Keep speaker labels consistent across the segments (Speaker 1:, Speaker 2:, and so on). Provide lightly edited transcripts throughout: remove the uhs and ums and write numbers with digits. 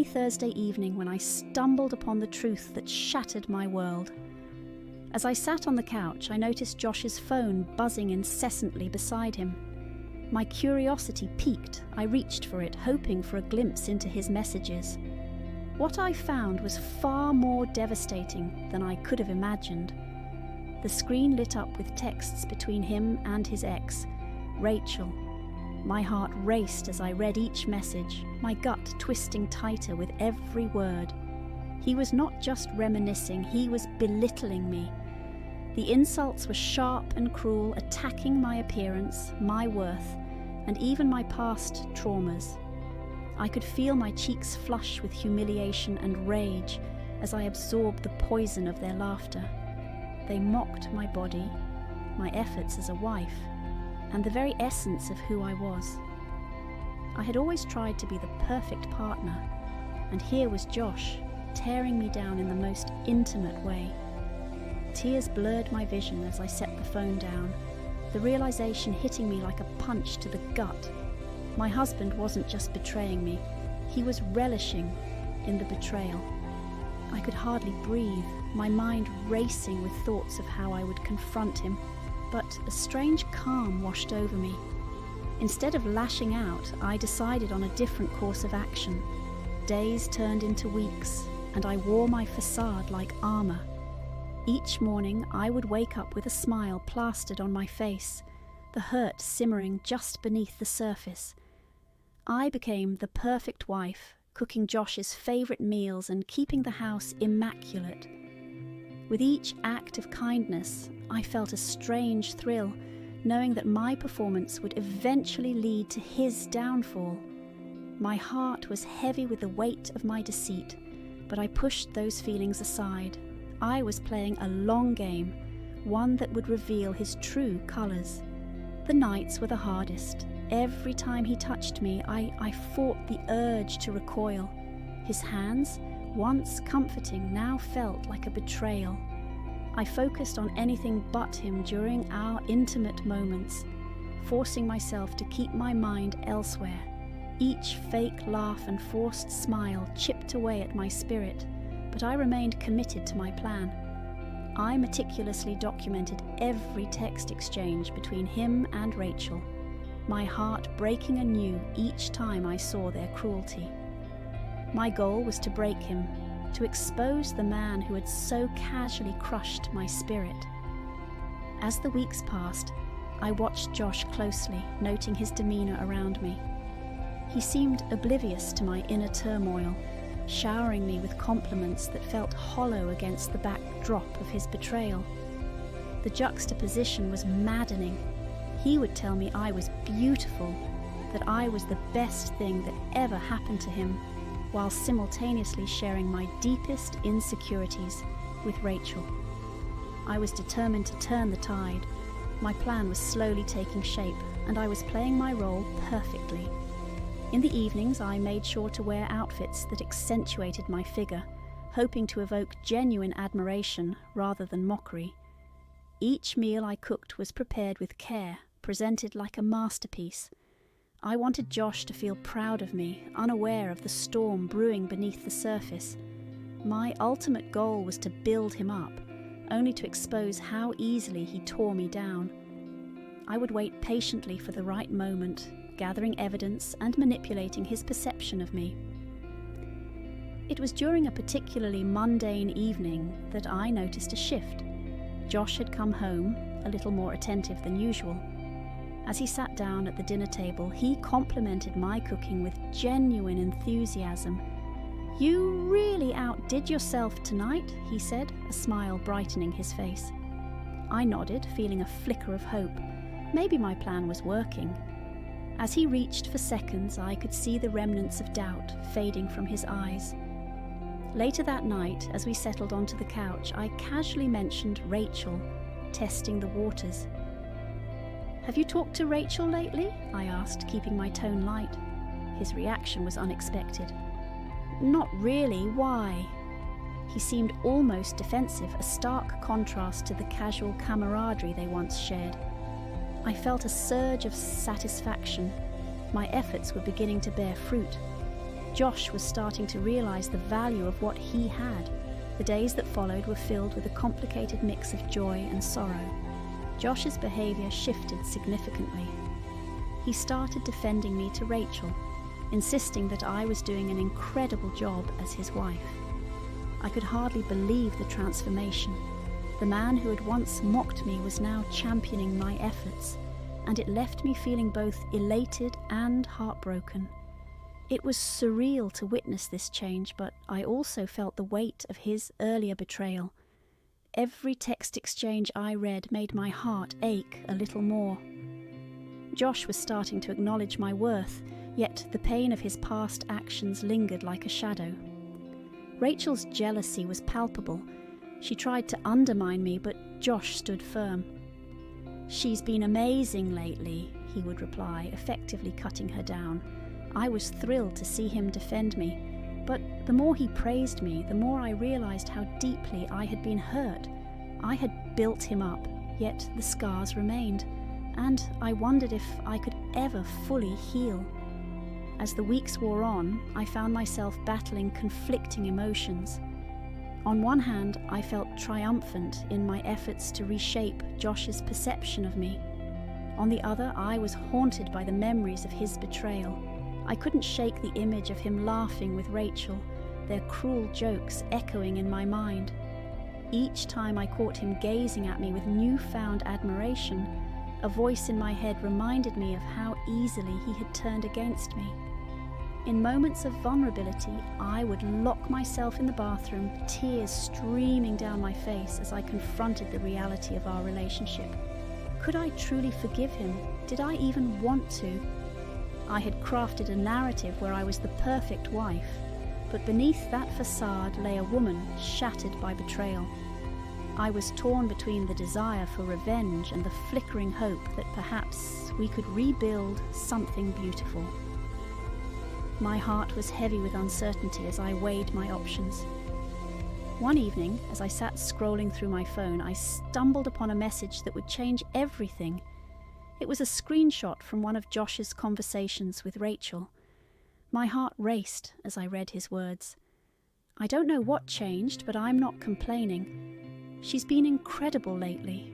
Speaker 1: rainy Thursday evening when I stumbled upon the truth that shattered my world. As I sat on the couch, I noticed Josh's phone buzzing incessantly beside him. My curiosity piqued. I reached for it, hoping for a glimpse into his messages. What I found was far more devastating than I could have imagined. The screen lit up with texts between him and his ex, Rachel. My heart raced as I read each message, my gut twisting tighter with every word. He was not just reminiscing, he was belittling me. The insults were sharp and cruel, attacking my appearance, my worth, and even my past traumas. I could feel my cheeks flush with humiliation and rage as I absorbed the poison of their laughter. They mocked my body, my efforts as a wife, and the very essence of who I was. I had always tried to be the perfect partner, and here was Josh, tearing me down in the most intimate way. Tears blurred my vision as I set the phone down, the realization hitting me like a punch to the gut. My husband wasn't just betraying me, he was relishing in the betrayal. I could hardly breathe, my mind racing with thoughts of how I would confront him, but a strange calm washed over me. Instead of lashing out, I decided on a different course of action. Days turned into weeks, and I wore my facade like armor. Each morning, I would wake up with a smile plastered on my face, the hurt simmering just beneath the surface. I became the perfect wife, cooking Josh's favorite meals and keeping the house immaculate. With each act of kindness, I felt a strange thrill, knowing that my performance would eventually lead to his downfall. My heart was heavy with the weight of my deceit, but I pushed those feelings aside. I was playing a long game, one that would reveal his true colours. The nights were the hardest. Every time he touched me, I fought the urge to recoil. His hands, once comforting, now felt like a betrayal. I focused on anything but him during our intimate moments, forcing myself to keep my mind elsewhere. Each fake laugh and forced smile chipped away at my spirit, but I remained committed to my plan. I meticulously documented every text exchange between him and Rachel, my heart breaking anew each time I saw their cruelty. My goal was to break him, to expose the man who had so casually crushed my spirit. As the weeks passed, I watched Josh closely, noting his demeanor around me. He seemed oblivious to my inner turmoil, showering me with compliments that felt hollow against the backdrop of his betrayal. The juxtaposition was maddening. He would tell me I was beautiful, that I was the best thing that ever happened to him, while simultaneously sharing my deepest insecurities with Rachel. I was determined to turn the tide. My plan was slowly taking shape, and I was playing my role perfectly. In the evenings, I made sure to wear outfits that accentuated my figure, hoping to evoke genuine admiration rather than mockery. Each meal I cooked was prepared with care, presented like a masterpiece. I wanted Josh to feel proud of me, unaware of the storm brewing beneath the surface. My ultimate goal was to build him up, only to expose how easily he tore me down. I would wait patiently for the right moment, gathering evidence and manipulating his perception of me. It was during a particularly mundane evening that I noticed a shift. Josh had come home, a little more attentive than usual. As he sat down at the dinner table, he complimented my cooking with genuine enthusiasm. "You really outdid yourself tonight," he said, a smile brightening his face. I nodded, feeling a flicker of hope. Maybe my plan was working. As he reached for seconds, I could see the remnants of doubt fading from his eyes. Later that night, as we settled onto the couch, I casually mentioned Rachel, testing the waters. "Have you talked to Rachel lately?" I asked, keeping my tone light. His reaction was unexpected. "Not really, why?" He seemed almost defensive, a stark contrast to the casual camaraderie they once shared. I felt a surge of satisfaction. My efforts were beginning to bear fruit. Josh was starting to realize the value of what he had. The days that followed were filled with a complicated mix of joy and sorrow. Josh's behavior shifted significantly. He started defending me to Rachel, insisting that I was doing an incredible job as his wife. I could hardly believe the transformation. The man who had once mocked me was now championing my efforts, and it left me feeling both elated and heartbroken. It was surreal to witness this change, but I also felt the weight of his earlier betrayal. Every text exchange I read made my heart ache a little more. Josh was starting to acknowledge my worth, yet the pain of his past actions lingered like a shadow. Rachel's jealousy was palpable. She tried to undermine me, but Josh stood firm. "She's been amazing lately," he would reply, effectively cutting her down. I was thrilled to see him defend me, but the more he praised me, the more I realized how deeply I had been hurt. I had built him up, yet the scars remained, and I wondered if I could ever fully heal. As the weeks wore on, I found myself battling conflicting emotions. On one hand, I felt triumphant in my efforts to reshape Josh's perception of me. On the other, I was haunted by the memories of his betrayal. I couldn't shake the image of him laughing with Rachel, their cruel jokes echoing in my mind. Each time I caught him gazing at me with newfound admiration, a voice in my head reminded me of how easily he had turned against me. In moments of vulnerability, I would lock myself in the bathroom, tears streaming down my face as I confronted the reality of our relationship. Could I truly forgive him? Did I even want to? I had crafted a narrative where I was the perfect wife, but beneath that facade lay a woman shattered by betrayal. I was torn between the desire for revenge and the flickering hope that perhaps we could rebuild something beautiful. My heart was heavy with uncertainty as I weighed my options. One evening, as I sat scrolling through my phone, I stumbled upon a message that would change everything. It was a screenshot from one of Josh's conversations with Rachel. My heart raced as I read his words. "I don't know what changed, but I'm not complaining. She's been incredible lately."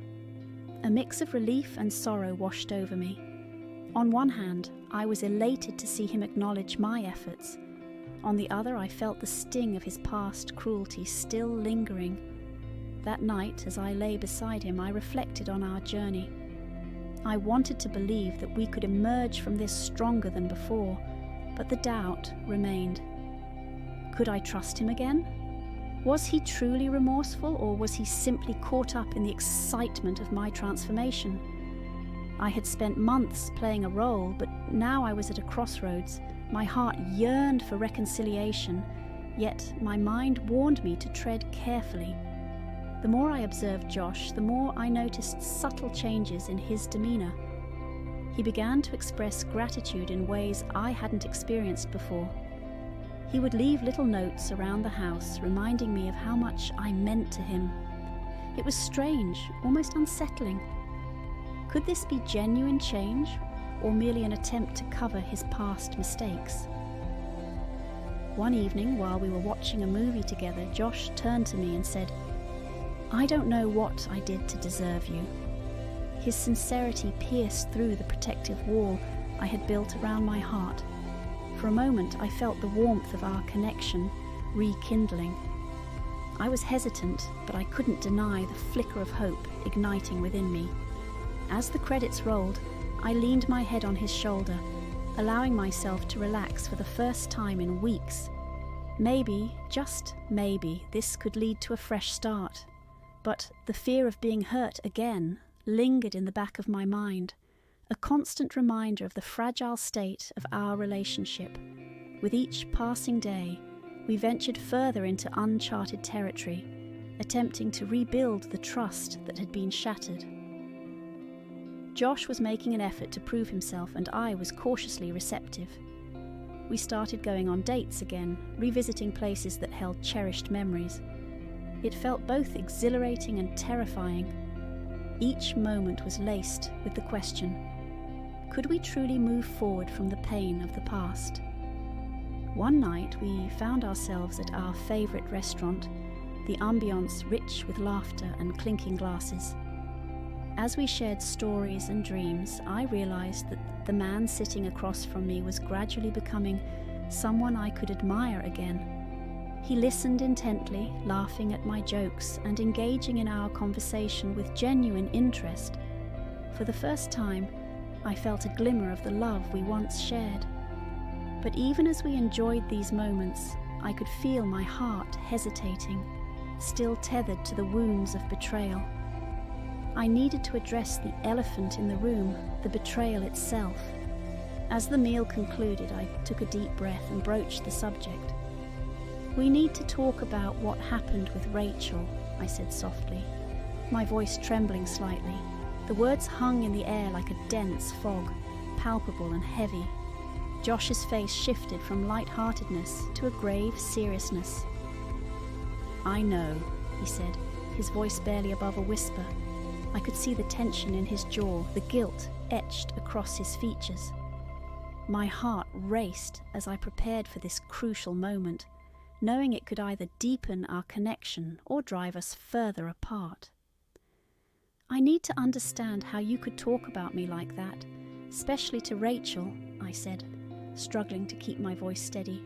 Speaker 1: A mix of relief and sorrow washed over me. On one hand, I was elated to see him acknowledge my efforts. On the other, I felt the sting of his past cruelty still lingering. That night, as I lay beside him, I reflected on our journey. I wanted to believe that we could emerge from this stronger than before, but the doubt remained. Could I trust him again? Was he truly remorseful, or was he simply caught up in the excitement of my transformation? I had spent months playing a role, but now I was at a crossroads. My heart yearned for reconciliation, yet my mind warned me to tread carefully. The more I observed Josh, the more I noticed subtle changes in his demeanor. He began to express gratitude in ways I hadn't experienced before. He would leave little notes around the house, reminding me of how much I meant to him. It was strange, almost unsettling. Could this be genuine change, or merely an attempt to cover his past mistakes? One evening, while we were watching a movie together, Josh turned to me and said, "I don't know what I did to deserve you." His sincerity pierced through the protective wall I had built around my heart. For a moment, I felt the warmth of our connection rekindling. I was hesitant, but I couldn't deny the flicker of hope igniting within me. As the credits rolled, I leaned my head on his shoulder, allowing myself to relax for the first time in weeks. Maybe, just maybe, this could lead to a fresh start. But the fear of being hurt again lingered in the back of my mind, a constant reminder of the fragile state of our relationship. With each passing day, we ventured further into uncharted territory, attempting to rebuild the trust that had been shattered. Josh was making an effort to prove himself, and I was cautiously receptive. We started going on dates again, revisiting places that held cherished memories. It felt both exhilarating and terrifying. Each moment was laced with the question, could we truly move forward from the pain of the past? One night we found ourselves at our favourite restaurant, the ambience rich with laughter and clinking glasses. As we shared stories and dreams, I realised that the man sitting across from me was gradually becoming someone I could admire again. He listened intently, laughing at my jokes and engaging in our conversation with genuine interest. For the first time, I felt a glimmer of the love we once shared. But even as we enjoyed these moments, I could feel my heart hesitating, still tethered to the wounds of betrayal. I needed to address the elephant in the room, the betrayal itself. As the meal concluded, I took a deep breath and broached the subject. "We need to talk about what happened with Rachel," I said softly, my voice trembling slightly. The words hung in the air like a dense fog, palpable and heavy. Josh's face shifted from light-heartedness to a grave seriousness. "I know," he said, his voice barely above a whisper. I could see the tension in his jaw, the guilt etched across his features. My heart raced as I prepared for this crucial moment, knowing it could either deepen our connection or drive us further apart. "I need to understand how you could talk about me like that, especially to Rachel," I said, struggling to keep my voice steady.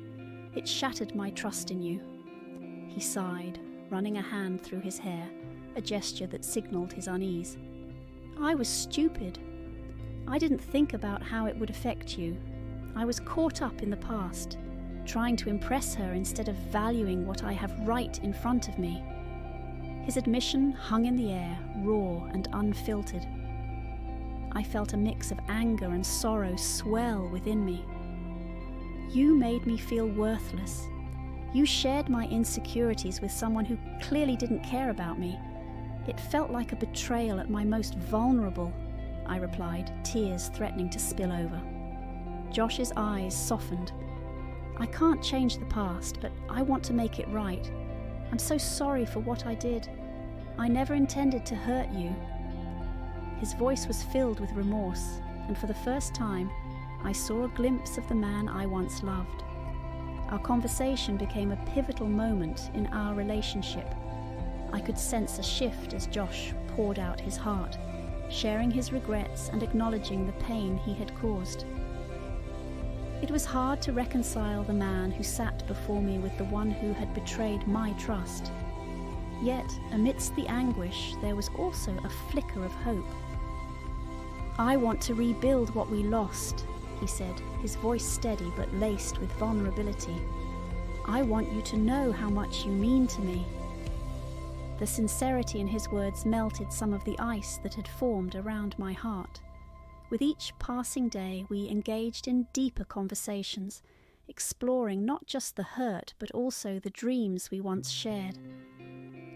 Speaker 1: "It shattered my trust in you." He sighed, running a hand through his hair, a gesture that signalled his unease. "I was stupid. I didn't think about how it would affect you. I was caught up in the past, trying to impress her instead of valuing what I have right in front of me." His admission hung in the air, raw and unfiltered. I felt a mix of anger and sorrow swell within me. "You made me feel worthless. You shared my insecurities with someone who clearly didn't care about me. It felt like a betrayal at my most vulnerable," I replied, tears threatening to spill over. Josh's eyes softened. "I can't change the past, but I want to make it right. I'm so sorry for what I did. I never intended to hurt you." His voice was filled with remorse, and for the first time, I saw a glimpse of the man I once loved. Our conversation became a pivotal moment in our relationship. I could sense a shift as Josh poured out his heart, sharing his regrets and acknowledging the pain he had caused. It was hard to reconcile the man who sat before me with the one who had betrayed my trust. Yet, amidst the anguish, there was also a flicker of hope. "I want to rebuild what we lost," he said, his voice steady but laced with vulnerability. "I want you to know how much you mean to me." The sincerity in his words melted some of the ice that had formed around my heart. With each passing day, we engaged in deeper conversations, exploring not just the hurt but also the dreams we once shared.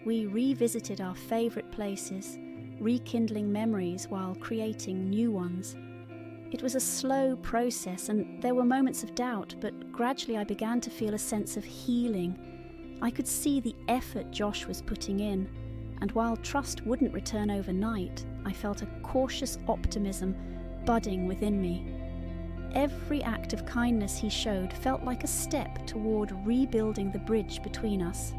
Speaker 1: We revisited our favourite places, rekindling memories while creating new ones. It was a slow process and there were moments of doubt, but gradually I began to feel a sense of healing. I could see the effort Josh was putting in, and while trust wouldn't return overnight, I felt a cautious optimism budding within me. Every act of kindness he showed felt like a step toward rebuilding the bridge between us.